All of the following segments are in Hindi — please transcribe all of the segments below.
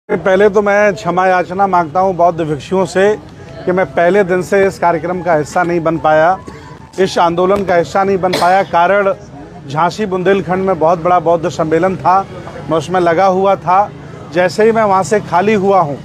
पहले तो मैं क्षमा याचना मांगता हूं बौद्ध भिक्षुओं से कि मैं पहले दिन से इस कार्यक्रम का हिस्सा नहीं बन पाया, इस आंदोलन का हिस्सा नहीं बन पाया। कारण झांसी बुंदेलखंड में बहुत बड़ा बौद्ध सम्मेलन था, मैं उसमें लगा हुआ था। जैसे ही मैं वहां से खाली हुआ हूं,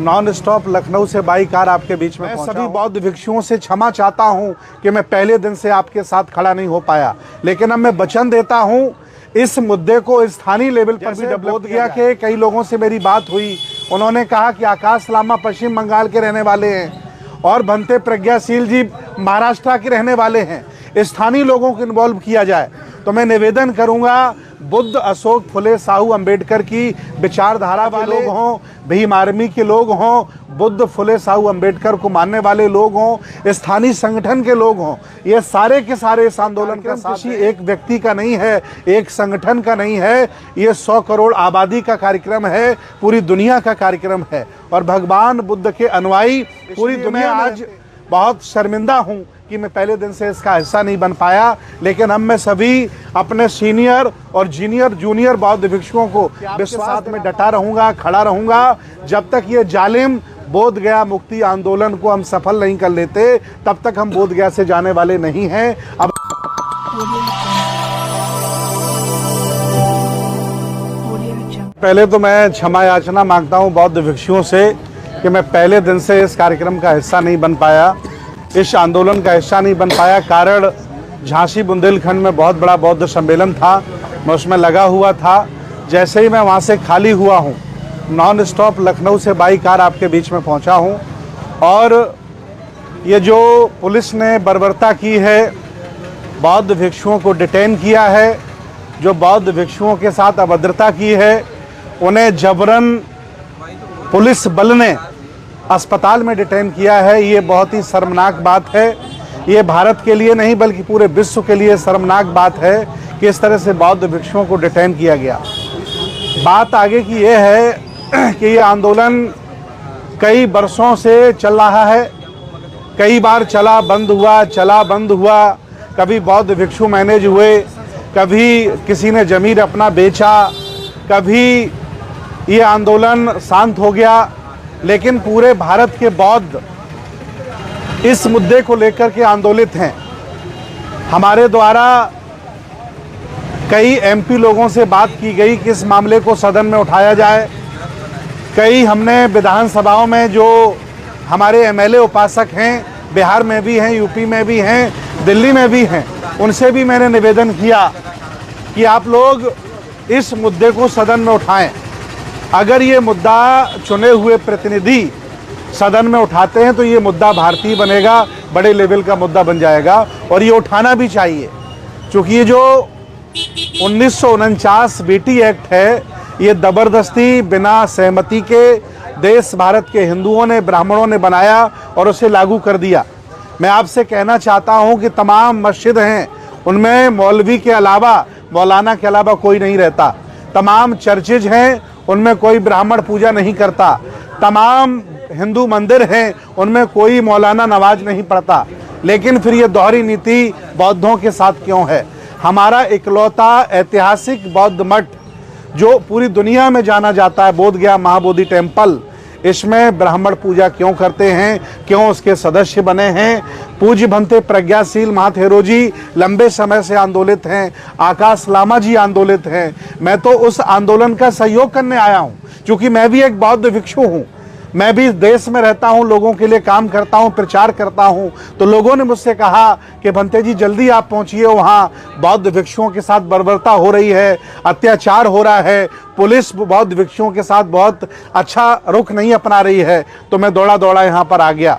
नॉन स्टॉप लखनऊ से बाई कार आपके बीच में सभी बौद्ध भिक्षुओं से क्षमा चाहता हूं कि मैं पहले दिन से आपके साथ खड़ा नहीं हो पाया, लेकिन अब मैं वचन देता हूं इस मुद्दे को स्थानीय लेवल पर भी डेवलप किया कि कई लोगों से मेरी बात हुई। उन्होंने कहा कि आकाश लामा पश्चिम बंगाल के रहने वाले हैं और भंते प्रज्ञाशील जी महाराष्ट्र के रहने वाले हैं। स्थानीय लोगों को इन्वॉल्व किया जाए तो मैं निवेदन करूंगा, बुद्ध, अशोक, फुले, साहू, अंबेडकर की विचारधारा वाले लोग हों, भीम आर्मी के लोग हों, बुद्ध, फुले, साहू, अंबेडकर को मानने वाले लोग हों, स्थानीय संगठन के लोग हों, ये सारे के सारे इस आंदोलन का किसी एक व्यक्ति का नहीं है, एक संगठन का नहीं है, ये 100 करोड़ आबादी का कार्यक्रम है, पूरी दुनिया का कार्यक्रम है। और भगवान बुद्ध के अनुयायी पूरी दुनिया आज बहुत शर्मिंदा हूँ कि मैं पहले दिन से इसका हिस्सा नहीं बन पाया, लेकिन अब मैं सभी अपने सीनियर और जूनियर बौद्ध भिक्षुओं को विश्वास में डटा रहूंगा, खड़ा रहूंगा। जब तक ये जालिम बोध गया मुक्ति आंदोलन को हम सफल नहीं कर लेते, तब तक हम बोध गया से जाने वाले नहीं हैं। अब पहले तो मैं क्षमा याचना मांगता हूं बौद्ध भिक्षुओं से कि मैं पहले दिन से इस कार्यक्रम का हिस्सा नहीं बन पाया, इस आंदोलन का हिस्सा नहीं बन पाया। कारण झांसी बुंदेलखंड में बहुत बड़ा बौद्ध सम्मेलन था, मैं उसमें लगा हुआ था। जैसे ही मैं वहां से खाली हुआ हूं, नॉन स्टॉप लखनऊ से बाई कार आपके बीच में पहुंचा हूं। और ये जो पुलिस ने बर्बरता की है, बौद्ध भिक्षुओं को डिटेन किया है, जो बौद्ध भिक्षुओं के साथ अभद्रता की है, उन्हें जबरन पुलिस बल ने अस्पताल में डिटेन किया है, ये बहुत ही शर्मनाक बात है। ये भारत के लिए नहीं बल्कि पूरे विश्व के लिए शर्मनाक बात है कि इस तरह से बौद्ध भिक्षुओं को डिटेन किया गया। बात आगे की ये है कि ये आंदोलन कई वर्षों से चल रहा है, कई बार चला बंद हुआ, चला बंद हुआ, कभी बौद्ध भिक्षु मैनेज हुए, कभी किसी ने जमीन अपना बेचा, कभी ये आंदोलन शांत हो गया। लेकिन पूरे भारत के बौद्ध इस मुद्दे को लेकर के आंदोलित हैं। हमारे द्वारा कई एमपी लोगों से बात की गई कि इस मामले को सदन में उठाया जाए। कई हमने विधानसभाओं में जो हमारे एमएलए उपासक हैं, बिहार में भी हैं, यूपी में भी हैं, दिल्ली में भी हैं, उनसे भी मैंने निवेदन किया कि आप लोग इस मुद्दे को सदन में उठाएं। अगर ये मुद्दा चुने हुए प्रतिनिधि सदन में उठाते हैं तो ये मुद्दा भारतीय बनेगा, बड़े लेवल का मुद्दा बन जाएगा और ये उठाना भी चाहिए। क्योंकि ये जो 1949 बीटी एक्ट है, ये ज़बरदस्ती बिना सहमति के देश भारत के हिंदुओं ने, ब्राह्मणों ने बनाया और उसे लागू कर दिया। मैं आपसे कहना चाहता हूँ कि तमाम मस्जिद हैं, उनमें मौलवी के अलावा, मौलाना के अलावा कोई नहीं रहता। तमाम चर्चेज हैं, उनमें कोई ब्राह्मण पूजा नहीं करता। तमाम हिंदू मंदिर हैं, उनमें कोई मौलाना नमाज नहीं पढ़ता। लेकिन फिर ये दोहरी नीति बौद्धों के साथ क्यों है? हमारा इकलौता ऐतिहासिक बौद्ध मठ जो पूरी दुनिया में जाना जाता है, बोध गया महाबोधि टेम्पल, इसमें ब्राह्मण पूजा क्यों करते हैं, क्यों उसके सदस्य बने हैं? पूज्य भंते प्रज्ञाशील महाथेरो जी लंबे समय से आंदोलित हैं, आकाश लामा जी आंदोलित हैं। मैं तो उस आंदोलन का सहयोग करने आया हूं, क्योंकि मैं भी एक बौद्ध भिक्षु हूं। मैं भी देश में रहता हूं, लोगों के लिए काम करता हूं, प्रचार करता हूं। तो लोगों ने मुझसे कहा कि भंते जी जल्दी आप पहुंचिए, वहां बौद्ध भिक्षुओं के साथ बर्बरता हो रही है, अत्याचार हो रहा है, पुलिस बौद्ध भिक्षुओं के साथ बहुत अच्छा रुख नहीं अपना रही है। तो मैं दौड़ा दौड़ा यहाँ पर आ गया।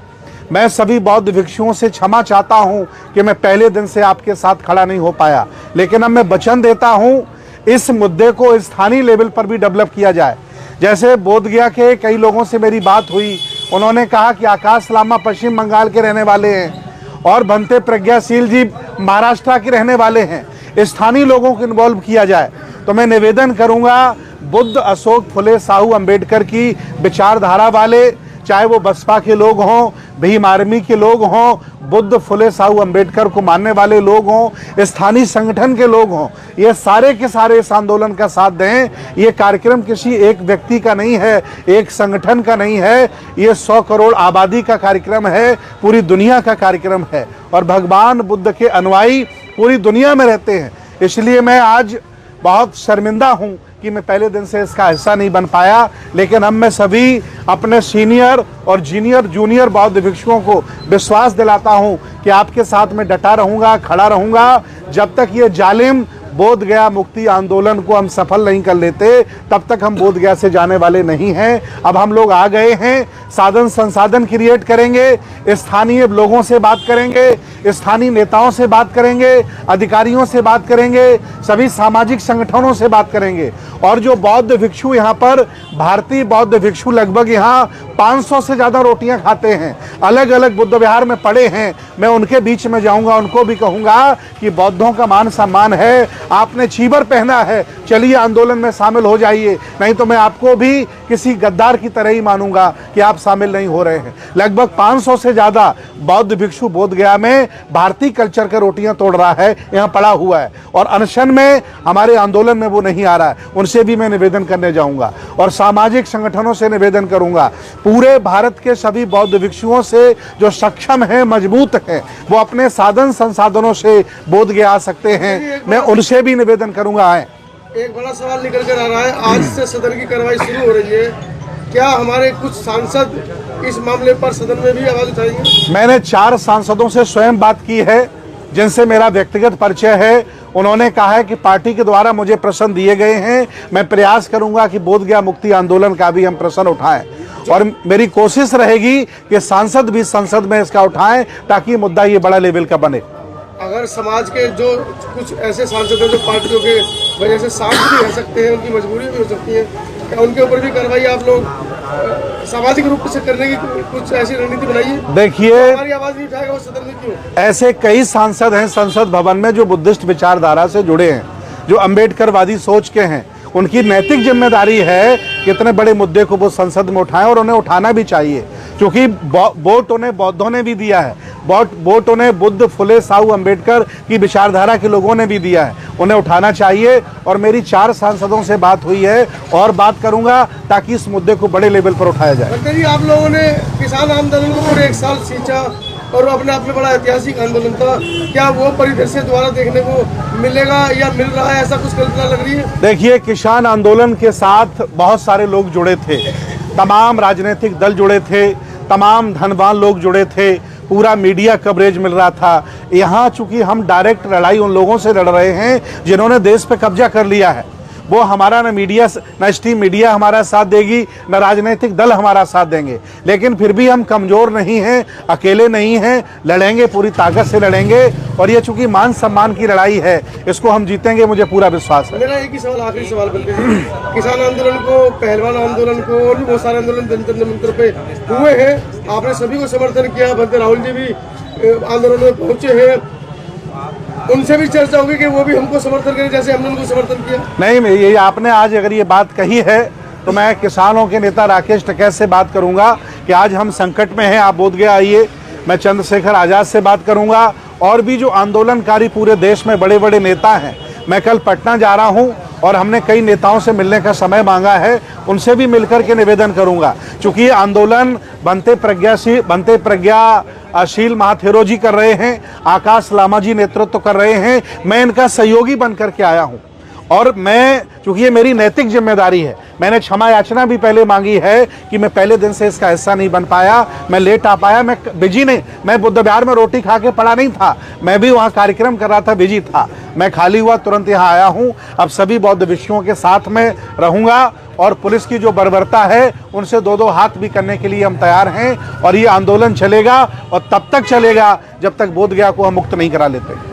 मैं सभी बौद्ध भिक्षुओं से क्षमा चाहता हूँ कि मैं पहले दिन से आपके साथ खड़ा नहीं हो पाया, लेकिन अब मैं वचन देता हूँ इस मुद्दे को स्थानीय लेवल पर भी डेवलप किया जाए। जैसे बोध गया के कई लोगों से मेरी बात हुई, उन्होंने कहा कि आकाश लामा पश्चिम बंगाल के रहने वाले हैं और भंते प्रज्ञाशील जी महाराष्ट्र के रहने वाले हैं। स्थानीय लोगों को इन्वॉल्व किया जाए तो मैं निवेदन करूंगा, बुद्ध, अशोक, फुले, साहू, अंबेडकर की विचारधारा वाले चाहे वो बसपा के लोग हों, भीम आर्मी के लोग हों, बुद्ध फुले साहू अंबेडकर को मानने वाले लोग हों, स्थानीय संगठन के लोग हों, ये सारे के सारे इस आंदोलन का साथ दें। ये कार्यक्रम किसी एक व्यक्ति का नहीं है, एक संगठन का नहीं है, ये 100 करोड़ आबादी का कार्यक्रम है, पूरी दुनिया का कार्यक्रम है और भगवान बुद्ध के अनुयायी पूरी दुनिया में रहते हैं। इसलिए मैं आज बहुत शर्मिंदा हूं कि मैं पहले दिन से इसका हिस्सा नहीं बन पाया, लेकिन अब मैं सभी अपने सीनियर और जूनियर बौद्ध भिक्षुओं को विश्वास दिलाता हूं कि आपके साथ मैं डटा रहूंगा, खड़ा रहूंगा। जब तक ये जालिम बोध गया मुक्ति आंदोलन को हम सफल नहीं कर लेते, तब तक हम बोध गया से जाने वाले नहीं हैं। अब हम लोग आ गए हैं, साधन संसाधन क्रिएट करेंगे, स्थानीय लोगों से बात करेंगे, स्थानीय नेताओं से बात करेंगे, अधिकारियों से बात करेंगे, सभी सामाजिक संगठनों से बात करेंगे। और जो बौद्ध भिक्षु यहाँ पर, भारतीय बौद्ध भिक्षु लगभग यहाँ 500 से ज़्यादा रोटियां खाते हैं, अलग अलग बुद्ध विहार में पड़े हैं, मैं उनके बीच में जाऊंगा, उनको भी कहूंगा कि बौद्धों का मान सम्मान है, आपने चीबर पहना है, चलिए आंदोलन में शामिल हो जाइए, नहीं तो मैं आपको भी किसी गद्दार की तरह ही मानूंगा कि आप शामिल नहीं हो रहे हैं। लगभग 500 से ज़्यादा बौद्ध भिक्षु बोध गया में भारतीय कल्चर के रोटियां तोड़ रहा है, यहाँ पड़ा हुआ है और अनशन में हमारे आंदोलन में वो नहीं आ रहा है। उनसे भी मैं निवेदन करने जाऊंगा और सामाजिक संगठनों से निवेदन करूंगा, पूरे भारत के सभी बौद्ध भिक्षुओं से जो सक्षम हैं, मजबूत हैं, वो अपने साधन संसाधनों से बोध गया आ सकते हैं, मैं उनसे भी निवेदन करूंगा। आए एक बड़ा सवाल निकल कर आ रहा है, आज से सदन की कार्रवाई शुरू हो रही है, क्या हमारे कुछ सांसद इस मामले पर सदन में भी आवाज उठाएंगे? मैंने 4 सांसदों से स्वयं बात की है, जिनसे मेरा व्यक्तिगत परिचय है। उन्होंने कहा है कि पार्टी के द्वारा मुझे प्रश्न दिए गए हैं, मैं प्रयास करूंगा कि बोध गया मुक्ति आंदोलन का भी हम प्रश्न उठाएं और मेरी कोशिश रहेगी कि सांसद भी संसद में इसका उठाएं ताकि मुद्दा ये बड़ा लेवल का बने। अगर समाज के जो कुछ ऐसे सांसद हैं जो पार्टियों के वजह से शांत भी रह सकते हैं, उनकी मजबूरी भी हो सकती है, क्या उनके ऊपर भी कार्रवाई आप लोग सामाजिक रूप से करने की कुछ ऐसी रणनीति बनाइए? देखिए, हमारी आवाज नहीं उठाएगा वो सदन में क्यों? ऐसे कई सांसद हैं संसद भवन में जो बुद्धिस्ट विचारधारा से जुड़े हैं, जो अंबेडकरवादी सोच के हैं। उनकी नैतिक जिम्मेदारी है कि इतने बड़े मुद्दे को वो संसद में उठाएं और उन्हें उठाना भी चाहिए, क्योंकि वोट उन्हें बौद्धों ने भी दिया है, वोट उन्हें बुद्ध फुले साहू अंबेडकर की विचारधारा के लोगों ने भी दिया है, उन्हें उठाना चाहिए। और मेरी 4 सांसदों से बात हुई है और बात करूंगा ताकि इस मुद्दे को बड़े लेवल पर उठाया जाए। जी, आप लोगों ने किसान आंदोलन को पूरे 1 साल सींचा और वो अपने आप में बड़ा ऐतिहासिक आंदोलन था, क्या वो परिदृश्य दोबारा देखने को मिलेगा या मिल रहा है, ऐसा कुछ कल्पना लग रही है? देखिए, किसान आंदोलन के साथ बहुत सारे लोग जुड़े थे, तमाम राजनीतिक दल जुड़े थे, तमाम धनवान लोग जुड़े थे, पूरा मीडिया कवरेज मिल रहा था। यहाँ चूंकि हम डायरेक्ट लड़ाई उन लोगों से लड़ रहे हैं जिन्होंने देश पे कब्जा कर लिया है, वो हमारा न स्ट्रीम मीडिया हमारा साथ देगी, न राजनीतिक दल हमारा साथ देंगे, लेकिन फिर भी हम कमज़ोर नहीं हैं, अकेले नहीं हैं, लड़ेंगे, पूरी ताकत से लड़ेंगे। और ये चूंकि मान सम्मान की लड़ाई है, इसको हम जीतेंगे, मुझे पूरा विश्वास है। मेरा एक ही सवाल, आखिरी सवाल बनते हैं, किसान आंदोलन को, पहलवान आंदोलन को और भी बहुत सारे आंदोलन जनता मंत्र पे हुए हैं, आपने सभी को समर्थन किया, भद्र राहुल जी भी आंदोलन में पहुंचे हैं, उनसे भी चर्चा होगी कि वो भी हमको समर्थन करें जैसे हमने उनको समर्थन किया? नहीं, ये आपने आज अगर ये बात कही है तो मैं किसानों के नेता राकेश टिकैत से बात करूंगा कि आज हम संकट में हैं, आप बोध गया आइए। मैं चंद्रशेखर आज़ाद से बात करूंगा और भी जो आंदोलनकारी पूरे देश में बड़े बड़े नेता हैं। मैं कल पटना जा रहा हूं और हमने कई नेताओं से मिलने का समय मांगा है, उनसे भी मिलकर के निवेदन करूंगा। चूंकि ये आंदोलन बनते प्रज्ञाशील महाथेरो जी कर रहे हैं, आकाश लामा जी नेतृत्व कर रहे हैं, मैं इनका सहयोगी बन करके आया हूं और मैं, चूंकि ये मेरी नैतिक जिम्मेदारी है, मैंने क्षमा याचना भी पहले मांगी है कि मैं पहले दिन से इसका हिस्सा नहीं बन पाया, मैं लेट आ पाया, मैं बिजी नहीं, मैं बुद्ध विहार में रोटी खा के पड़ा नहीं था, मैं भी वहाँ कार्यक्रम कर रहा था, बिजी था, मैं खाली हुआ तुरंत यहाँ आया हूँ। अब सभी बौद्ध भिक्षुओं के साथ में रहूँगा और पुलिस की जो बर्बरता है उनसे 2-2 हाथ भी करने के लिए हम तैयार हैं और ये आंदोलन चलेगा और तब तक चलेगा जब तक बोध गया को हम मुक्त नहीं करा लेते।